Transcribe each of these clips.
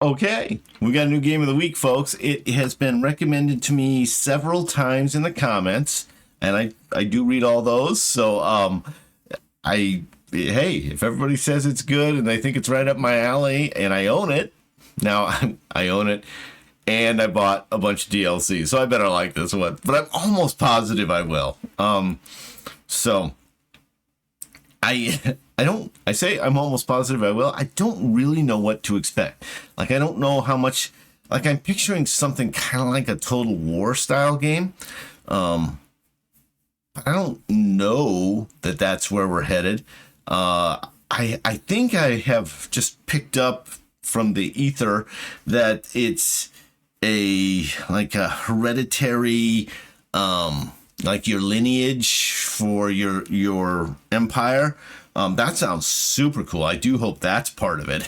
Okay, we got a new game of the week, folks. It has been recommended to me several times in the comments, and I do read all those. So hey, if everybody says it's good and they think it's right up my alley, and I own it, now I own it, and I bought a bunch of DLC, so I better like this one. But I'm almost positive I will. So I say I'm almost positive I will. I don't really know what to expect. Like, I don't know how much, like, I'm picturing something kind of like a Total War style game. But I don't know that that's where we're headed. I think I have just picked up from the ether that it's like a hereditary, like your lineage for your empire. That sounds super cool. I do hope that's part of it.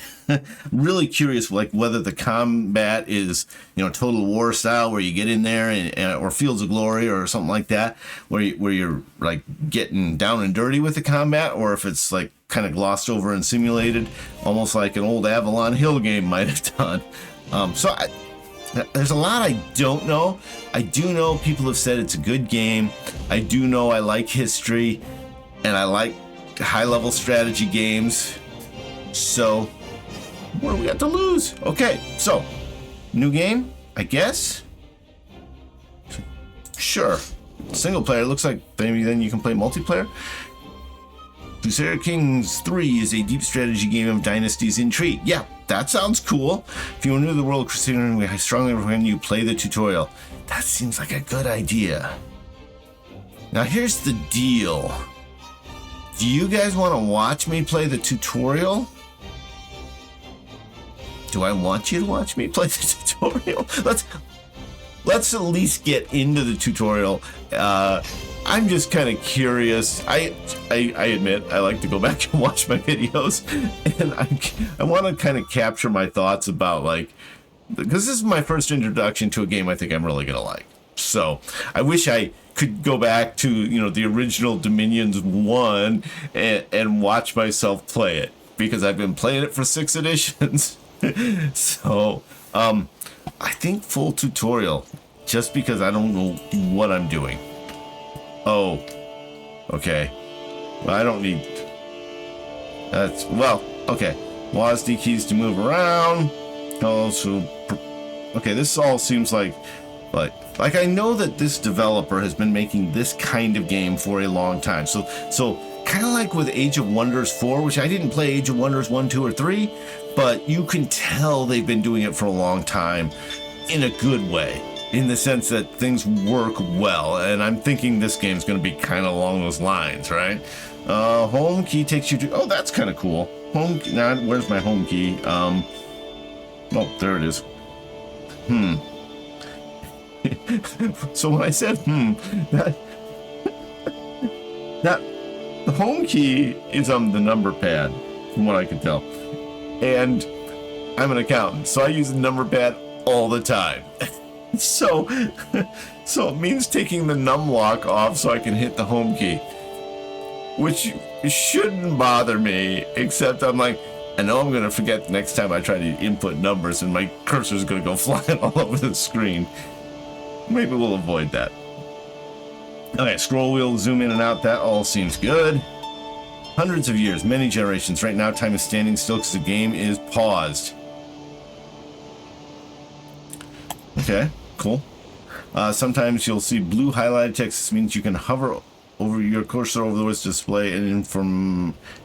Really curious, like whether the combat is, Total War style, where you get in there or Fields of Glory or something like that, where you're like getting down and dirty with the combat, or if it's like kind of glossed over and simulated, almost like an old Avalon Hill game might have done. There's a lot I don't know. I do know people have said it's a good game. I do know I like history, and I like high-level strategy games. So, what do we got to lose? Okay, so, new game, I guess? Sure. Single player, looks like maybe then you can play multiplayer. Crusader Kings 3 is a deep strategy game of dynasties intrigue. Yeah, that sounds cool. If you are new to the world of Crusader, I strongly recommend you play the tutorial. That seems like a good idea. Now here's the deal. Do you guys want to watch me play the tutorial? Do I want you to watch me play the tutorial? Let's at least get into the tutorial. I'm just kind of curious. I admit I like to go back and watch my videos, and I want to kind of capture my thoughts about, like, because this is my first introduction to a game I think I'm really gonna like. So I wish I could go back to the original Dominions 1 and watch myself play it, because I've been playing it for 6 editions. So I think full tutorial, just because I don't know what I'm doing. Oh, okay. Well, I don't need... okay. WASD keys to move around. Also... Okay, this all seems like I know that this developer has been making this kind of game for a long time. So kind of like with Age of Wonders 4, which I didn't play Age of Wonders 1, 2, or 3, but you can tell they've been doing it for a long time in a good way, in the sense that things work well, and I'm thinking this game's going to be kind of along those lines, right? Home key takes you to... Oh, that's kind of cool. Home key... Nah, where's my home key? Oh, there it is. So when I said, that the home key is on the number pad, from what I can tell. And I'm an accountant, so I use the number pad all the time. So it means taking the num lock off so I can hit the home key, which shouldn't bother me, except I'm like, I know I'm going to forget the next time I try to input numbers and my cursor's going to go flying all over the screen. Maybe we'll avoid that. Okay, scroll wheel, zoom in and out, that all seems good. Hundreds of years, many generations. Right now, time is standing still because the game is paused. Okay, cool. Sometimes you'll see blue highlighted text. This means you can hover over your cursor over the words to display and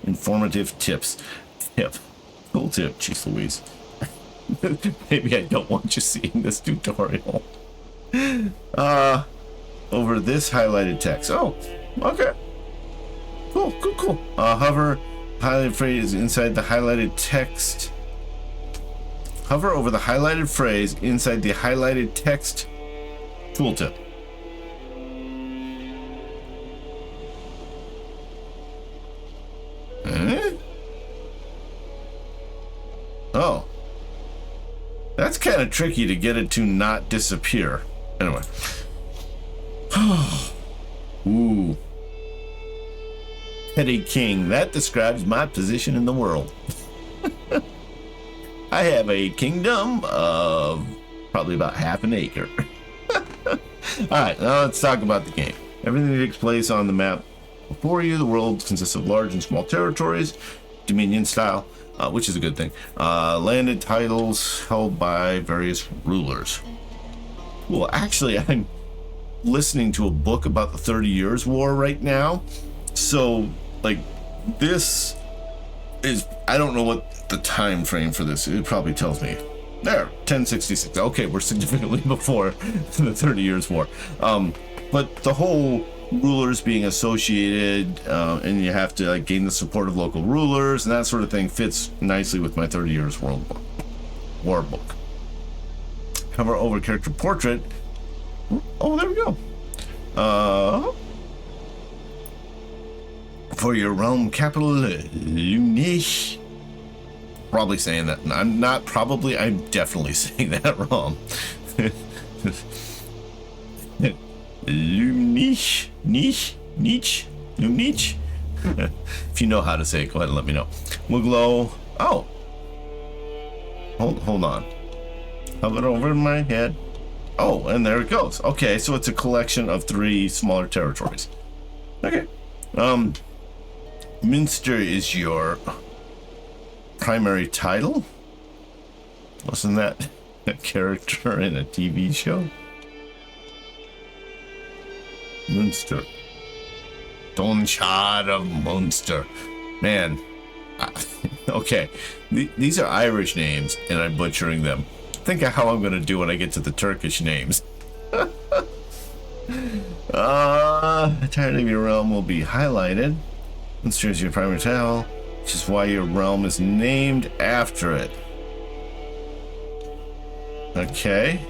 informative tips. Cool tip, jeez Louise. Maybe I don't want you seeing this tutorial. Over this highlighted text. Oh, okay. Cool. Hover highlighted phrase inside the highlighted text. Hover over the highlighted phrase inside the highlighted text tooltip. Oh. That's kind of tricky to get it to not disappear. Anyway. Ooh. Petty King. That describes my position in the world. I have a kingdom of probably about half an acre. All right, now let's talk about the game. Everything takes place on the map before you. The world consists of large and small territories, Dominion style, which is a good thing. Landed titles held by various rulers. Well, actually, I'm listening to a book about the 30 Years' War right now. So, like, this is, I don't know what the time frame for this, it probably tells me. There, 1066. Okay, we're significantly before the 30 Years' War. But the whole rulers being associated, and you have to like gain the support of local rulers and that sort of thing fits nicely with my 30 Years' War book. Cover over character portrait. Oh, there we go. For your realm capital, Lunish. Probably saying that. I'm definitely saying that wrong. Lunish. If you know how to say it, go ahead and let me know. Will glow. Oh. Hold on. Hover over my head. Oh, and there it goes. Okay, so it's a collection of 3 smaller territories. Okay. Minster is your primary title? Wasn't that a character in a TV show? Munster. Donchad of Munster. Man. Okay. These are Irish names, and I'm butchering them. Think of how I'm going to do when I get to the Turkish names. Entirety of your realm will be highlighted. Munster is your primary title, which is why your realm is named after it. Okay.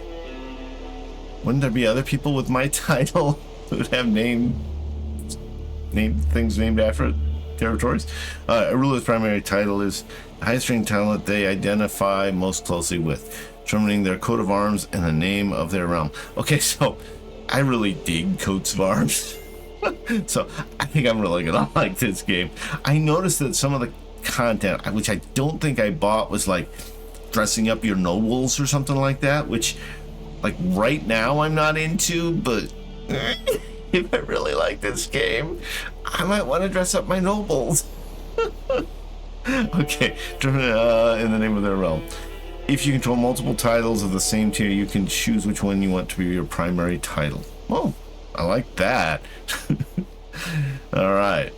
Wouldn't there be other people with my title who would have named things named after it? Territories? A ruler's primary title is the highest rank talent they identify most closely with, determining their coat of arms and the name of their realm. Okay, so I really dig coats of arms. So I think I'm really gonna like this game. I noticed that some of the content, which I don't think I bought, was like dressing up your nobles or something like that, which like right now I'm not into, but if I really like this game, I might want to dress up my nobles. Okay, in the name of their realm. If you control multiple titles of the same tier, you can choose which one you want to be your primary title. Oh, I like that. All right.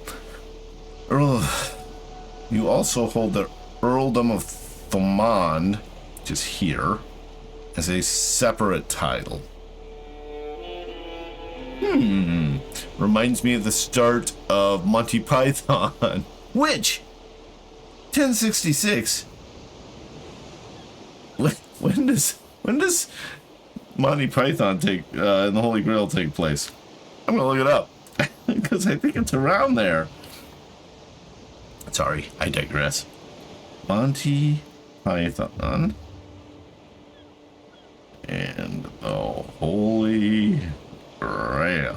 Earl, you also hold the Earldom of Thomond, which is here, as a separate title. Reminds me of the start of Monty Python, which 1066. When does Monty Python and the Holy Grail take place? I'm gonna look it up because I think it's around there. Sorry, I digress. Monty Python and the Holy Grail.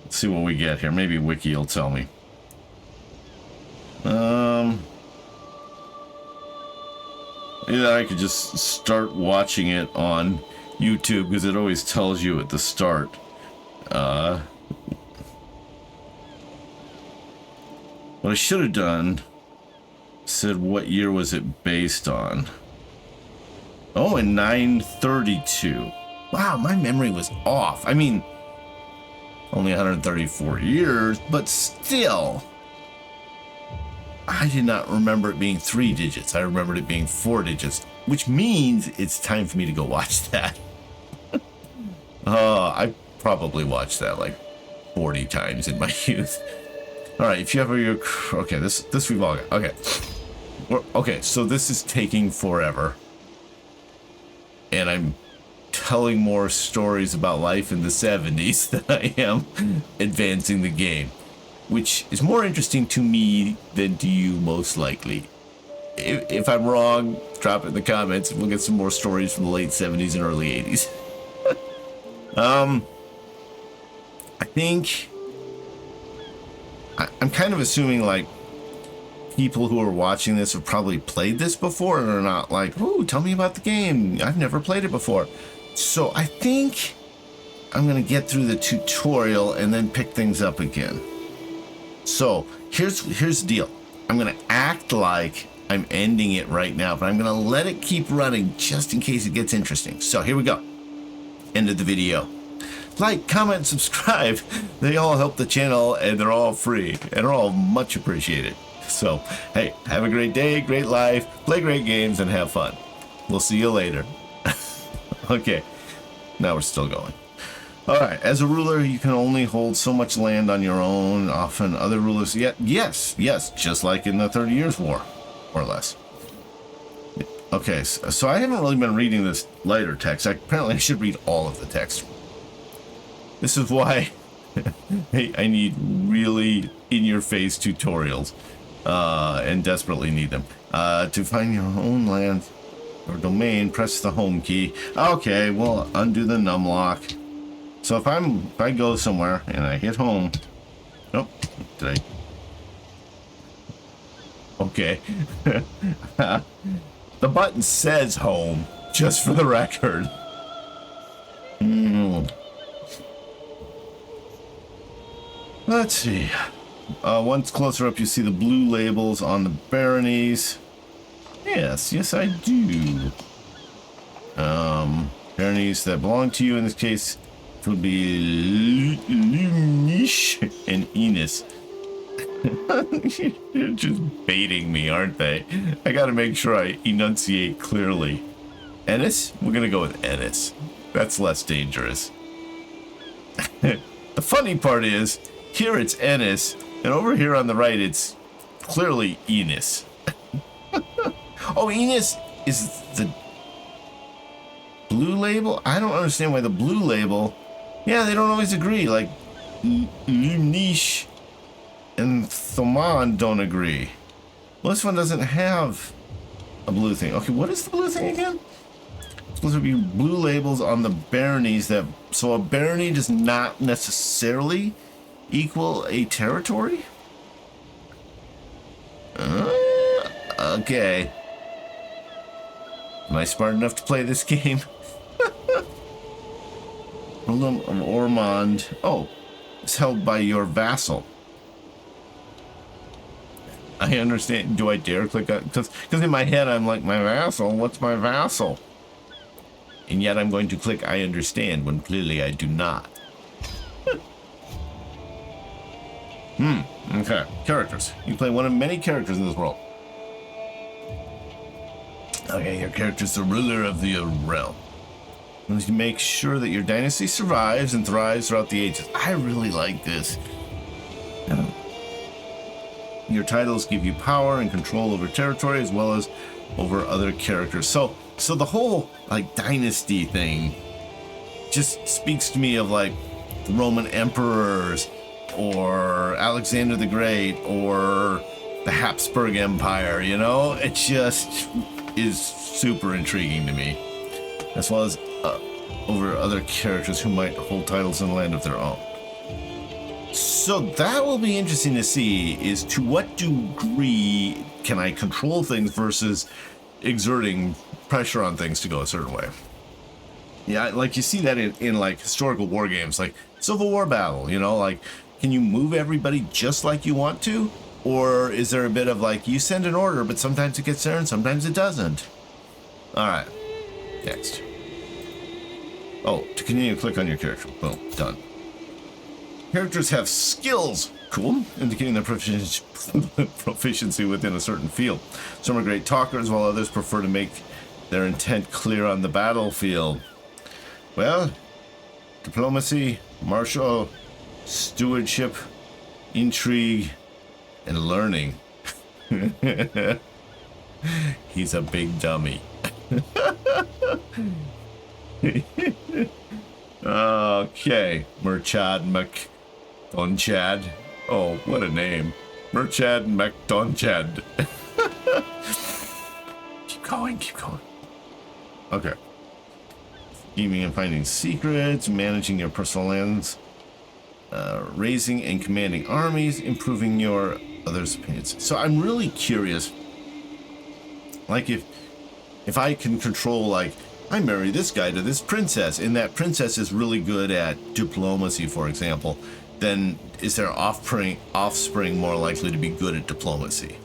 Let's see what we get here. Maybe Wiki will tell me. Either I could just start watching it on YouTube because it always tells you at the start. What I should have done said what year was it based on. Oh, in 932. Wow, my memory was off. I mean, only 134 years, but still. I did not remember it being 3 digits. I remembered it being 4 digits, which means it's time for me to go watch that. I probably watched that like 40 times in my youth. All right, if you have your... Okay, this we've all got. Okay. Okay, so this is taking forever. And I'm telling more stories about life in the 70s than I am advancing the game, which is more interesting to me than to you, most likely. If I'm wrong, drop it in the comments and we'll get some more stories from the late 70s and early 80s. I think I'm kind of assuming like people who are watching this have probably played this before and are not like, "Ooh, tell me about the game. I've never played it before." So I think I'm going to get through the tutorial and then pick things up again. So here's the deal. I'm going to act like I'm ending it right now, but I'm going to let it keep running just in case it gets interesting. So here we go. End of the video. Like, comment, subscribe. They all help the channel, and they're all free, and are all much appreciated. So, hey, have a great day, great life, play great games, and have fun. We'll see you later. Okay, now we're still going. All right, as a ruler, you can only hold so much land on your own. Often other rulers, yes, just like in the 30 Years' War, more or less. Okay, so I haven't really been reading this lighter text. Apparently, I should read all of the text. This is why I need really in-your-face tutorials, and desperately need them. To find your own land or domain, press the home key. Okay, well, undo the numlock. So if I go somewhere and I hit home, oh, did I? Okay. The button says home, just for the record. Let's see. Once closer up, you see the blue labels on the baronies. Yes, I do. Baronies that belong to you, in this case, would be Lumnish and Enos. You're just baiting me, aren't they? I gotta make sure I enunciate clearly. Ennis? We're gonna go with Ennis. That's less dangerous. The funny part is, here it's Ennis, and over here on the right it's clearly Enos. Oh, Enos is the blue label? I don't understand why the blue label... Yeah, they don't always agree. Like, Lumnish and Thoman don't agree. Well, this one doesn't have a blue thing. Okay, what is the blue thing again? It's supposed to be blue labels on the baronies that... So a barony does not necessarily equal a territory? Okay. Am I smart enough to play this game? Earldom of Ormond. Oh, it's held by your vassal. I understand. Do I dare click on? Because in my head I'm like, my vassal? What's my vassal? And yet I'm going to click I understand when clearly I do not. Okay. Characters. You play one of many characters in this world. Okay, your character's the ruler of the realm. You make sure that your dynasty survives and thrives throughout the ages. I really like this. Your titles give you power and control over territory as well as over other characters. So the whole like dynasty thing just speaks to me of like the Roman emperors or Alexander the Great or the Habsburg Empire, you know? It just is super intriguing to me. As well as over other characters who might hold titles in the land of their own. So that will be interesting to see, is to what degree can I control things versus exerting pressure on things to go a certain way. Yeah, like you see that in like historical war games, like Civil War battle, you know, like can you move everybody just like you want to? Or is there a bit of like, you send an order, but sometimes it gets there and sometimes it doesn't? All right, next. Oh, to continue, click on your character. Boom, done. Characters have skills, cool, indicating their proficiency within a certain field. Some are great talkers, while others prefer to make their intent clear on the battlefield. Well, diplomacy, martial, stewardship, intrigue, and learning. He's a big dummy. Okay, Merchad McDonchad. Oh, what a name. Merchad McDonchad. Keep going. Okay. Scheming and finding secrets, managing your personal lands, raising and commanding armies, improving your others' opinions. So I'm really curious, like if I can control, like, I marry this guy to this princess, and that princess is really good at diplomacy, for example, then is their offspring more likely to be good at diplomacy?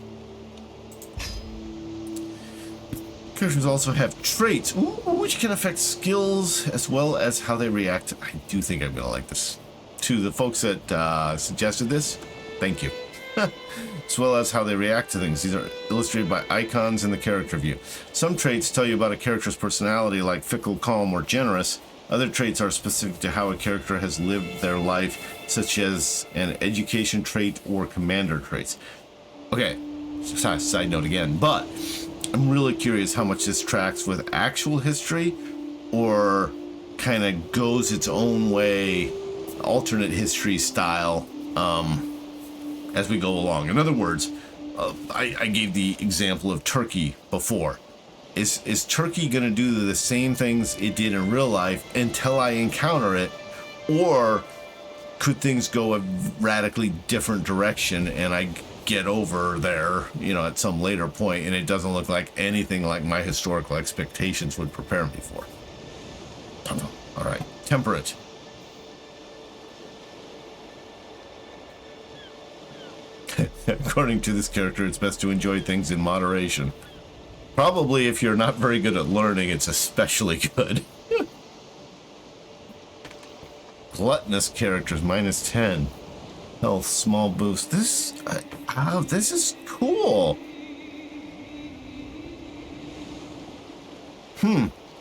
Characters also have traits, which can affect skills as well as how they react. I do think I'm going to like this. To the folks that suggested this, thank you. As well as how they react to things. These are illustrated by icons in the character view. Some traits tell you about a character's personality, like fickle, calm, or generous. Other traits are specific to how a character has lived their life, such as an education trait or commander traits. Okay, side note again, but I'm really curious how much this tracks with actual history or kind of goes its own way, alternate history style, as we go along. In other words, I gave the example of Turkey before. Is Turkey going to do the same things it did in real life until I encounter it? Or could things go a radically different direction and I get over there, you know, at some later point and it doesn't look like anything like my historical expectations would prepare me for? All right, temperate. According to this character, it's best to enjoy things in moderation. Probably if you're not very good at learning, it's especially good. Gluttonous characters, -10. Health, small boost. This is cool.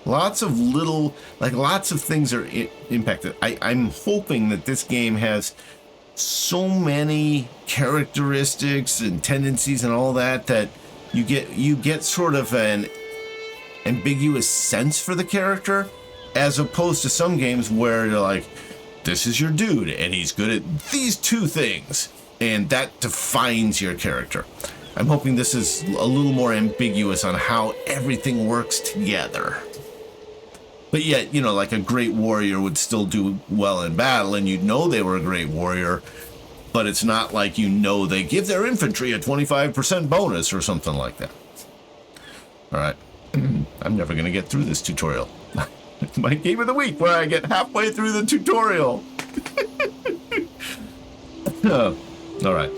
Lots of little, like lots of things are impacted. I'm hoping that this game has so many characteristics and tendencies and all that you get sort of an ambiguous sense for the character, as opposed to some games where you're like, this is your dude and he's good at these two things and that defines your character. I'm hoping this is a little more ambiguous on how everything works together. But yet, you know, like a great warrior would still do well in battle and you'd know they were a great warrior, but it's not like, you know, they give their infantry a 25% bonus or something like that. All right. I'm never going to get through this tutorial. It's my game of the week where I get halfway through the tutorial. All right.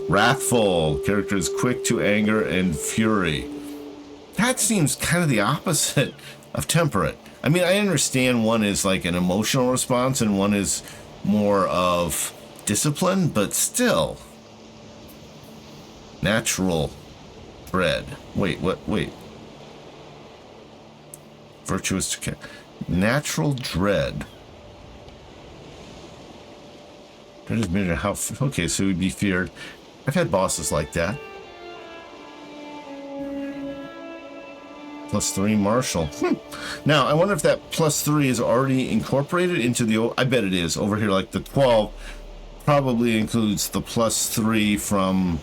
Wrathful. Character is quick to anger and fury. That seems kind of the opposite of temperate. I mean, I understand one is like an emotional response and one is more of discipline, but still. Natural dread. Wait, what? Wait. Virtuous. Natural dread. That just measure how. Okay, so we'd be feared. I've had bosses like that. +3 martial. Now, I wonder if that +3 is already incorporated into the... I bet it is. Over here, like the 12 probably includes the +3 from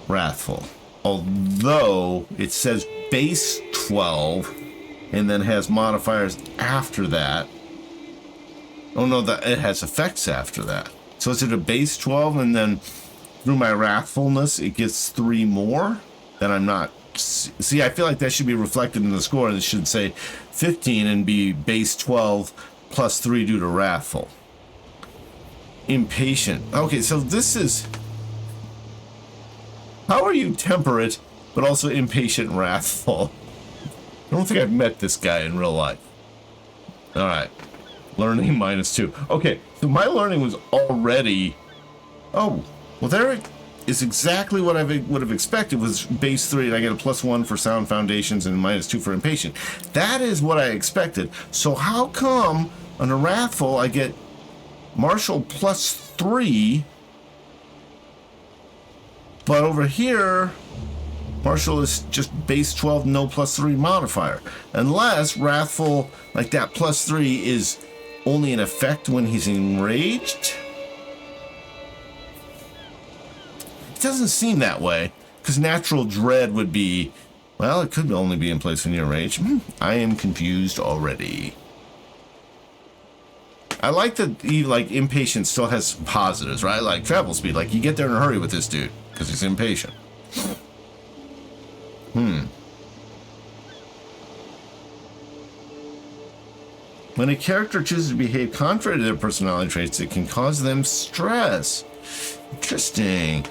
Wrathful. Although, it says base 12 and then has modifiers after that. Oh no, that it has effects after that. So is it a base 12 and then through my Wrathfulness it gets 3 more? Then I'm not... See, I feel like that should be reflected in the score, and it should say 15 and be base 12 +3 due to Wrathful. Impatient. Okay, so this is... How are you temperate, but also impatient and wrathful? I don't think I've met this guy in real life. Alright. Learning -2. Okay, so my learning was already... Oh, well there it is, exactly what I would have expected. Was base 3 and I get a +1 for sound foundations and -2 for impatient. That is what I expected. So how come under Wrathful I get martial +3, but over here martial is just base 12, no +3 modifier? Unless Wrathful, like that +3 is only in effect when he's enraged? Doesn't seem that way, because natural dread would be, well, it could only be in place when you're enraged. I am confused already. I like that like impatience still has some positives, right? Like travel speed, like you get there in a hurry with this dude. because he's impatient. When a character chooses to behave contrary to their personality traits, it can cause them stress. Interesting.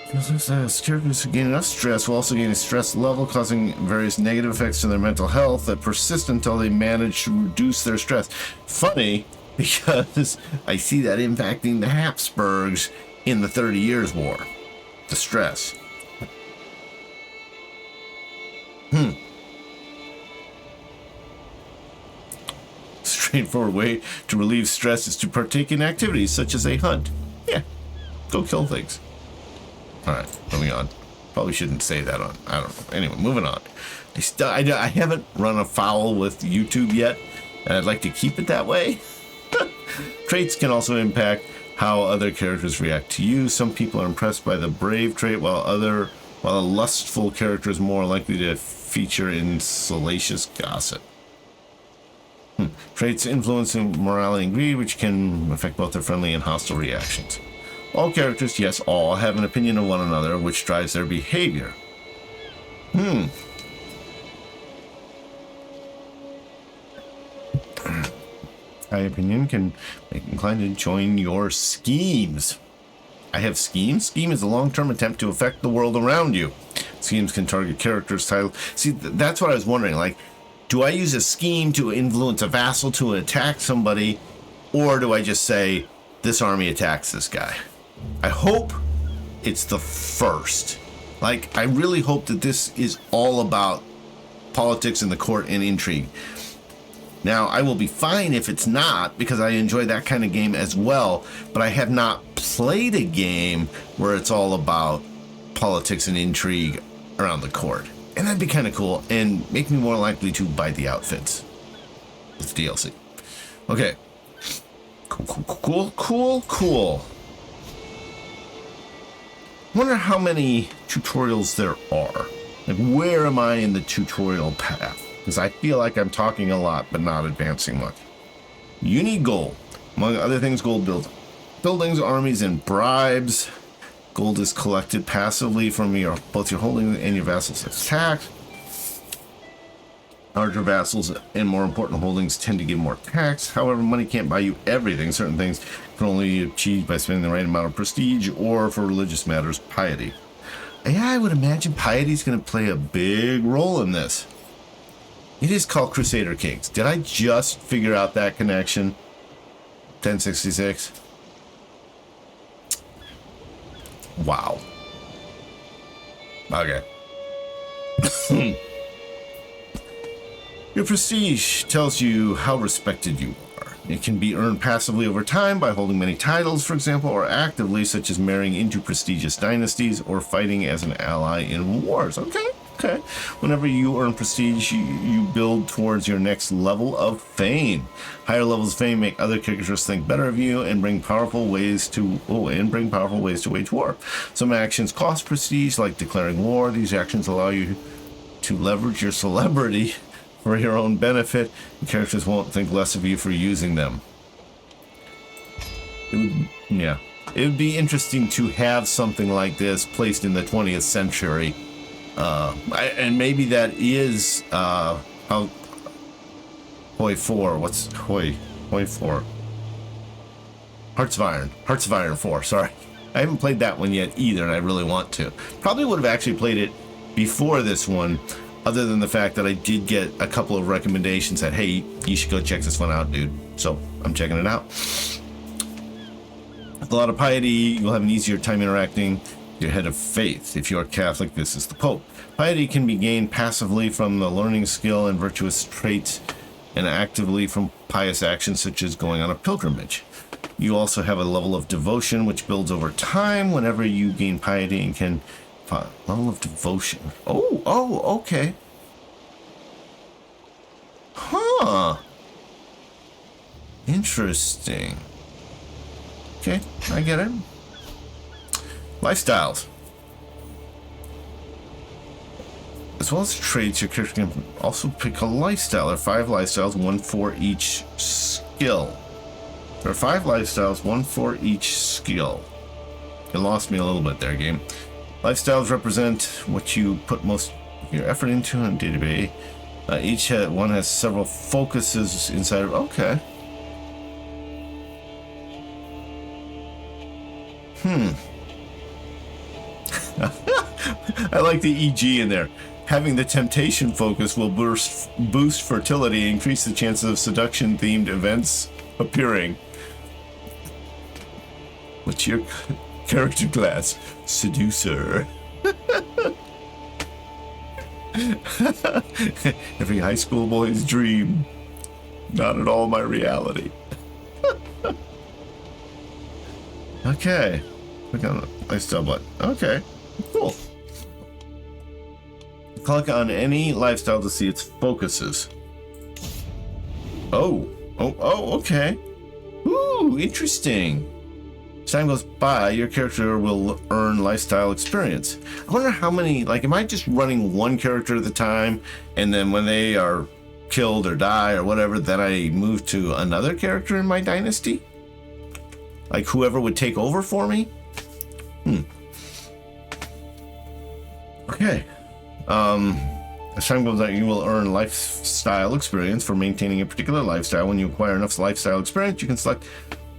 Characters who gain enough stress will also gain a stress level, causing various negative effects to their mental health that persist until they manage to reduce their stress. Funny, because I see that impacting the Habsburgs in the 30 Years' War. The stress. Straightforward way to relieve stress is to partake in activities such as a hunt. Yeah, go kill things. Alright, moving on. Probably shouldn't say that on, I don't know. Anyway, moving on. I haven't run afoul with YouTube yet, and I'd like to keep it that way. Traits can also impact how other characters react to you. Some people are impressed by the brave trait, while a lustful character is more likely to feature in salacious gossip. Traits influencing morality and greed, which can affect both their friendly and hostile reactions. All characters, yes, all, have an opinion of one another, which drives their behavior. High opinion can make you inclined to join your schemes. I have schemes. Scheme is a long-term attempt to affect the world around you. Schemes can target characters, title. See, that's what I was wondering. Like, do I use a scheme to influence a vassal to attack somebody, or do I just say, this army attacks this guy? I hope it's the first. Like, I really hope that this is all about politics in the court and intrigue. Now, I will be fine if it's not, because I enjoy that kind of game as well, but I have not played a game where it's all about politics and intrigue around the court. And that'd be kind of cool, and make me more likely to buy the outfits with DLC. Okay. Cool. Wonder how many tutorials there are. Like, where am I in the tutorial path? Because I feel like I'm talking a lot, but not advancing much. You need gold. Among other things, gold builds buildings, armies, and bribes. Gold is collected passively from both your holdings and your vassals' attacks. Larger vassals and more important holdings tend to give more tax. However, money can't buy you everything. Certain things can only be achieved by spending the right amount of prestige, or for religious matters, piety. Yeah, I would imagine piety is going to play a big role in this. It is called Crusader Kings. Did I just figure out that connection? 1066. Wow. Okay. Your prestige tells you how respected you are. It can be earned passively over time by holding many titles, for example, or actively, such as marrying into prestigious dynasties or fighting as an ally in wars. Okay. Whenever you earn prestige, you build towards your next level of fame. Higher levels of fame make other characters think better of you and bring powerful ways to wage war. Some actions cost prestige, like declaring war. These actions allow you to leverage your celebrity for your own benefit, and characters won't think less of you for using them. It would be interesting to have something like this placed in the 20th century. And maybe that is how Hoi 4. What's Hoi 4? Hearts of Iron 4. Sorry, I haven't played that one yet either, and I really want to. Probably would have actually played it before this one, other than the fact that I did get a couple of recommendations that, hey, you should go check this one out, dude. So I'm checking it out. With a lot of piety, you'll have an easier time interacting. Your head of faith. If you are Catholic, this is the Pope. Piety can be gained passively from the learning skill and virtuous traits, and actively from pious actions such as going on a pilgrimage. You also have a level of devotion which builds over time whenever you gain piety, and can level of devotion. Oh, okay. Huh. Interesting. Okay, I get it. Lifestyles. As well as traits, your character can also pick a lifestyle. There are 5 lifestyles, 1 for each skill. There are 5 lifestyles, 1 for each skill. You lost me a little bit there, game. Lifestyles represent what you put most of your effort into on day-to-day. Each one has several focuses inside of... Okay. I like the EG in there. Having the temptation focus will boost fertility, increase the chances of seduction-themed events appearing. What's your character class? Seducer. Every high school boy's dream. Not at all my reality. Okay. Click on the lifestyle button. Okay. Cool. Click on any lifestyle to see its focuses. Oh, okay. Ooh, interesting. As time goes by, your character will earn lifestyle experience. I wonder how many, like, am I just running one character at a time, and then when they are killed or die or whatever, then I move to another character in my dynasty? Like whoever would take over for me? Okay. As time goes on, you will earn lifestyle experience for maintaining a particular lifestyle. When you acquire enough lifestyle experience, you can select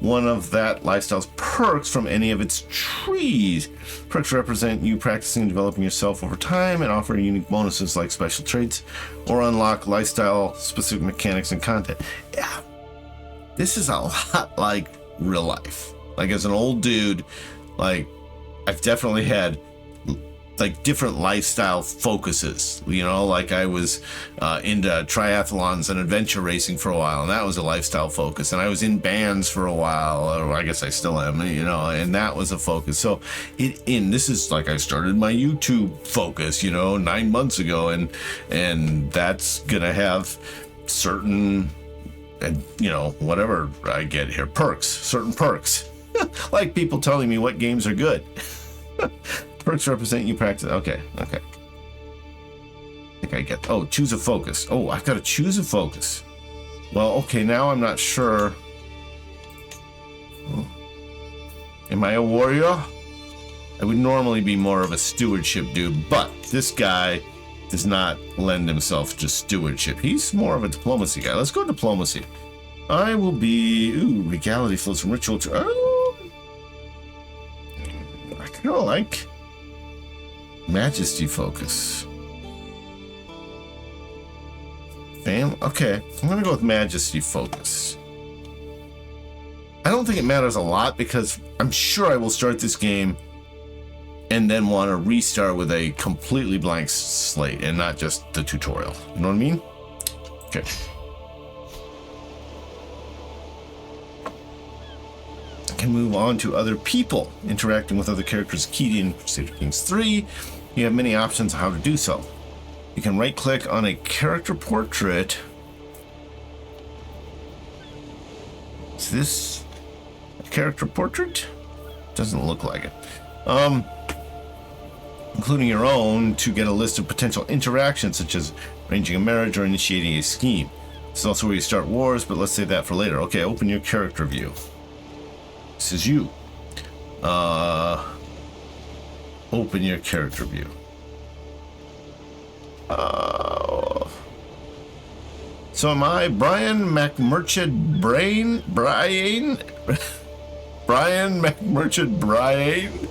one of that lifestyle's perks from any of its trees. Perks represent you practicing and developing yourself over time and offer unique bonuses like special traits or unlock lifestyle specific mechanics and content. Yeah, this is a lot like real life. Like as an old dude, like I've definitely had like different lifestyle focuses, you know, like I was into triathlons and adventure racing for a while, and that was a lifestyle focus. And I was in bands for a while, or I guess I still am, you know, and that was a focus. So this is like I started my YouTube focus, you know, 9 months ago, and that's gonna have certain, and you know, whatever I get here, certain perks, like people telling me what games are good. Perks represent you practice. Okay. I think I get. Oh, choose a focus. Oh, I've got to choose a focus. Well, okay, now I'm not sure. Oh. Am I a warrior? I would normally be more of a stewardship dude, but this guy does not lend himself to stewardship. He's more of a diplomacy guy. Let's go diplomacy. I will be. Ooh, regality flows from ritual to. Oh, I kind of like majesty focus. Okay, I'm gonna go with majesty focus. I don't think it matters a lot because I'm sure I will start this game and then want to restart with a completely blank slate and not just the tutorial. You know what I mean? Okay. I can move on to other people. Interacting with other characters keyed in Crusader Kings 3. You have many options on how to do so. You can right click on a character portrait. Is this a character portrait? Doesn't look like it. Including your own, to get a list of potential interactions such as arranging a marriage or initiating a scheme. This is also where you start wars, but let's save that for later. Okay, open your character view. This is you. Open your character view. So am I Brian McMurchant Brian McMurchant Brian?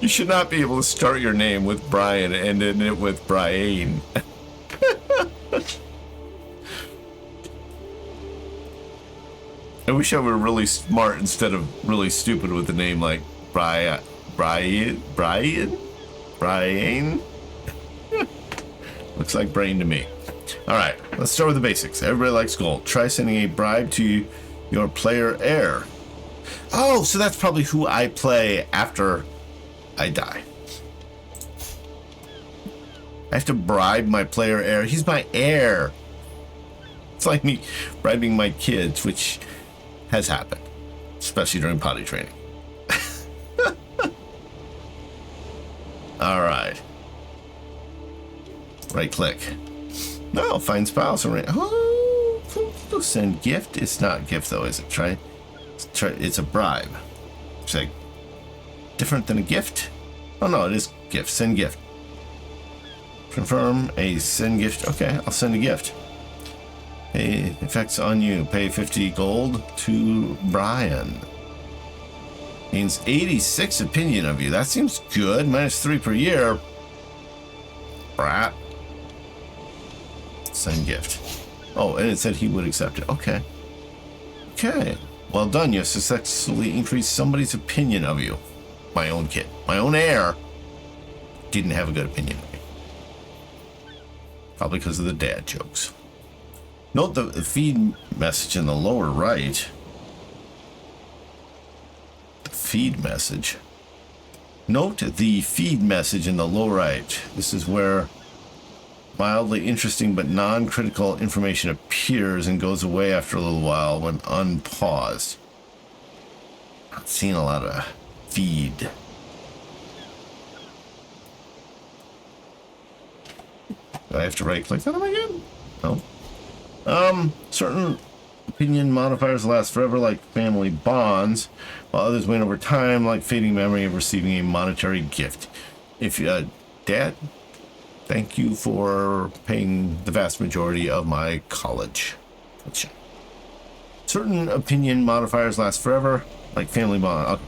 You should not be able to start your name with Brian and end it with Brian. I wish I were really smart instead of really stupid with a name like Brian. Looks like brain to me. All right, let's start with the basics. Everybody likes gold. Try sending a bribe to your player heir. Oh, so that's probably who I play after I die. I have to bribe my player heir. He's my heir. It's like me bribing my kids, which has happened, especially during potty training. All right. Right click. No, find spouse. Oh, send gift. It's not gift though, is it? Try. It's a bribe. It's like different than a gift? Oh no, it is gift. Send gift. Confirm a send gift. Okay, I'll send a gift. Hey, effects on you. Pay 50 gold to Brian. Means 86 opinion of you. That seems good. -3 per year. Brat. Send gift. Oh, and it said he would accept it. Okay. Okay. Well done. You successfully increased somebody's opinion of you. My own kid. My own heir didn't have a good opinion of me. Probably because of the dad jokes. Note the feed message in the lower right. The feed message. Note the feed message in the lower right. This is where mildly interesting but non-critical information appears and goes away after a little while when unpaused. Not seeing a lot of feed. Do I have to right-click on them again? No. Certain opinion modifiers last forever, like family bonds, while others wane over time, like fading memory of receiving a monetary gift. If Dad, thank you for paying the vast majority of my college. Gotcha. Certain opinion modifiers last forever, like family bond.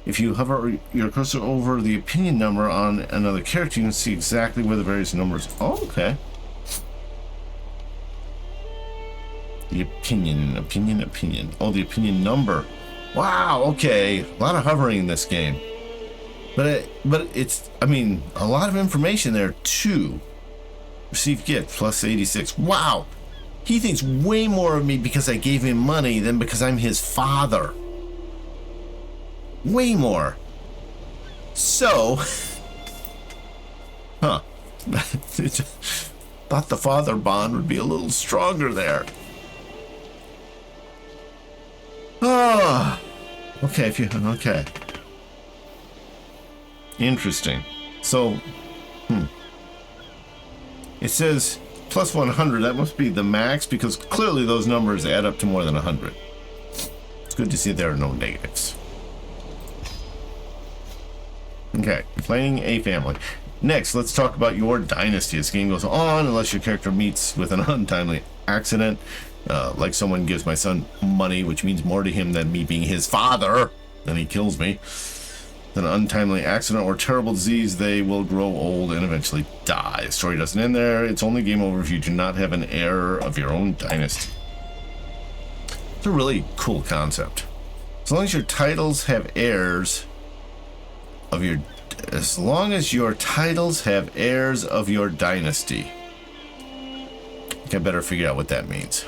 If you hover your cursor over the opinion number on another character, you can see exactly where the various numbers. Oh, okay. The opinion. Oh, the opinion number. Wow. Okay. A lot of hovering in this game, but it's. I mean, a lot of information there too. Receive gift plus 86. Wow. He thinks way more of me because I gave him money than because I'm his father. Way more. So, huh. Thought the father bond would be a little stronger there. Ah. Okay, okay. Interesting. So, it says plus 100. That must be the max because clearly those numbers add up to more than 100. It's good to see there are no negatives. Okay, playing a family. Next, let's talk about your dynasty. This game goes on unless your character meets with an untimely accident, like someone gives my son money, which means more to him than me being his father, then he kills me. An untimely accident or terrible disease, they will grow old and eventually die. The story doesn't end there. It's only game over if you do not have an heir of your own dynasty. It's a really cool concept. As long as your titles have heirs of your, as long as your titles have heirs of your dynasty. I think I better figure out what that means.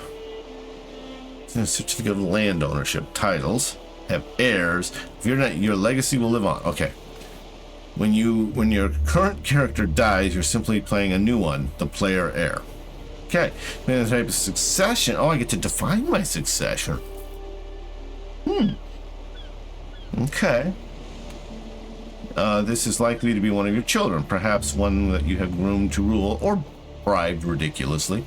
Certificate of land ownership. Titles have heirs. If you're not, your legacy will live on. Okay. When your current character dies, you're simply playing a new one, the player heir. Okay. Then the type of succession. Oh, I get to define my succession. Okay. This is likely to be one of your children, perhaps one that you have groomed to rule or bribed ridiculously.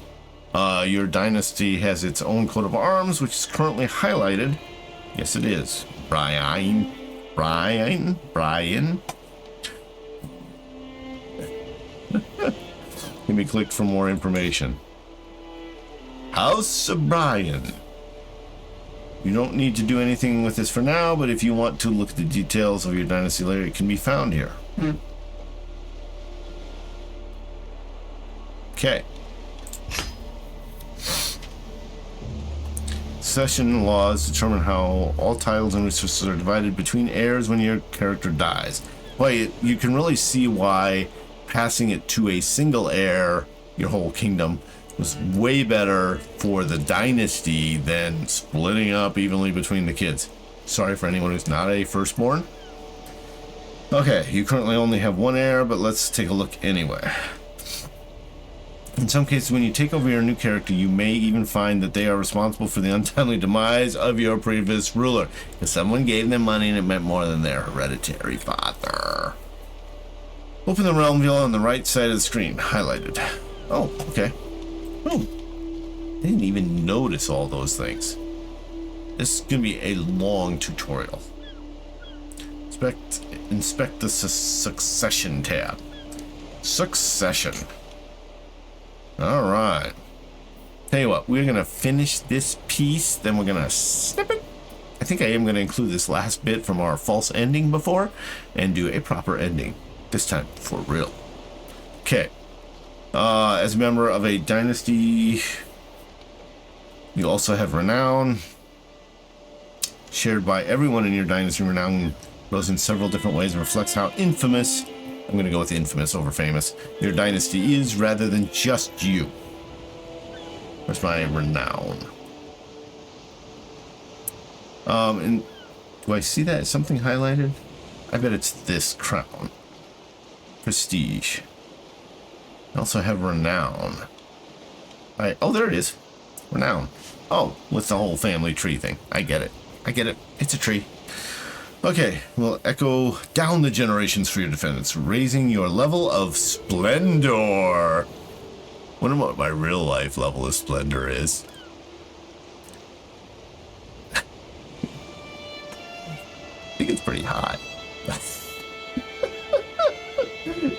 Your dynasty has its own coat of arms, which is currently highlighted. Yes, it is. Brian. Can be clicked for more information. House of Brian. You don't need to do anything with this for now, but if you want to look at the details of your dynasty later, it can be found here. Okay. Succession laws determine how all titles and resources are divided between heirs when your character dies. Boy, you can really see why passing it to a single heir, your whole kingdom, was way better for the dynasty than splitting up evenly between the kids. Sorry for anyone who's not a firstborn. Okay, you currently only have one heir, but let's take a look anyway. In some cases, when you take over your new character, you may even find that they are responsible for the untimely demise of your previous ruler, because someone gave them money and it meant more than their hereditary father. Open the realm view on the right side of the screen, highlighted. Oh, okay. Oh, I didn't even notice all those things. This is going to be a long tutorial. Inspect the succession tab. Succession. All right. Tell you what, we're gonna finish this piece, then we're gonna snip it. I think I am gonna include this last bit from our false ending before and do a proper ending. This time for real. Okay. As a member of a dynasty, you also have renown. Shared by everyone in your dynasty, renown grows in several different ways and reflects how infamous, I'm going to go with infamous over famous, your dynasty is rather than just you. Where's my renown? And do I see that? Is something highlighted? I bet it's this crown. Prestige. I also have renown. Oh, there it is. Renown. Oh, with the whole family tree thing. I get it. I get it. It's a tree. Okay, we'll echo down the generations for your defendants, raising your level of splendor. Wonder what my real life level of splendor is. I think it's pretty high.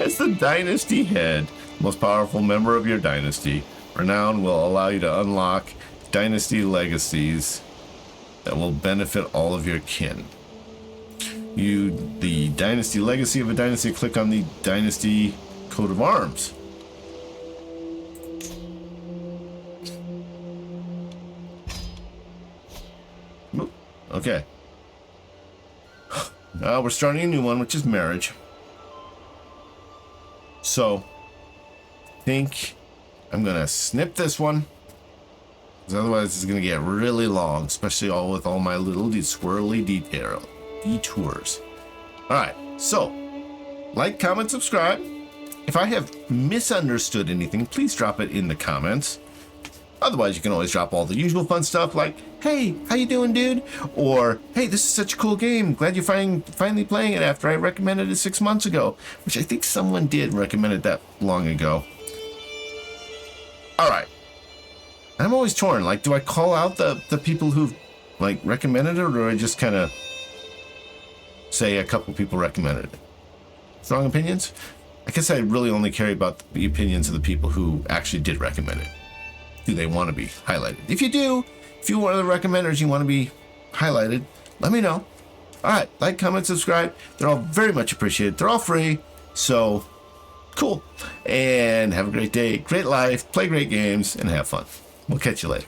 As the dynasty head, most powerful member of your dynasty, renown will allow you to unlock dynasty legacies that will benefit all of your kin. The dynasty legacy of a dynasty, click on the dynasty coat of arms. Okay. Now we're starting a new one, which is marriage. So, I think I'm gonna snip this one, because otherwise it's gonna get really long, especially with all my little swirly detours. All right, so like, comment, subscribe. If I have misunderstood anything, please drop it in the comments. Otherwise, you can always drop all the usual fun stuff like, hey, how you doing, dude? Or, hey, this is such a cool game. Glad you're finally playing it after I recommended it 6 months ago, which I think someone did recommend it that long ago. All right. I'm always torn. Like, do I call out the people who've, like, recommended it, or do I just kind of say a couple people recommended it? Strong opinions? I guess I really only care about the opinions of the people who actually did recommend it. Do they want to be highlighted? If you do, if you're one of the recommenders, you want to be highlighted, let me know. All right, like, comment, subscribe. They're all very much appreciated. They're all free, so cool. And have a great day, great life, play great games, and have fun. We'll catch you later.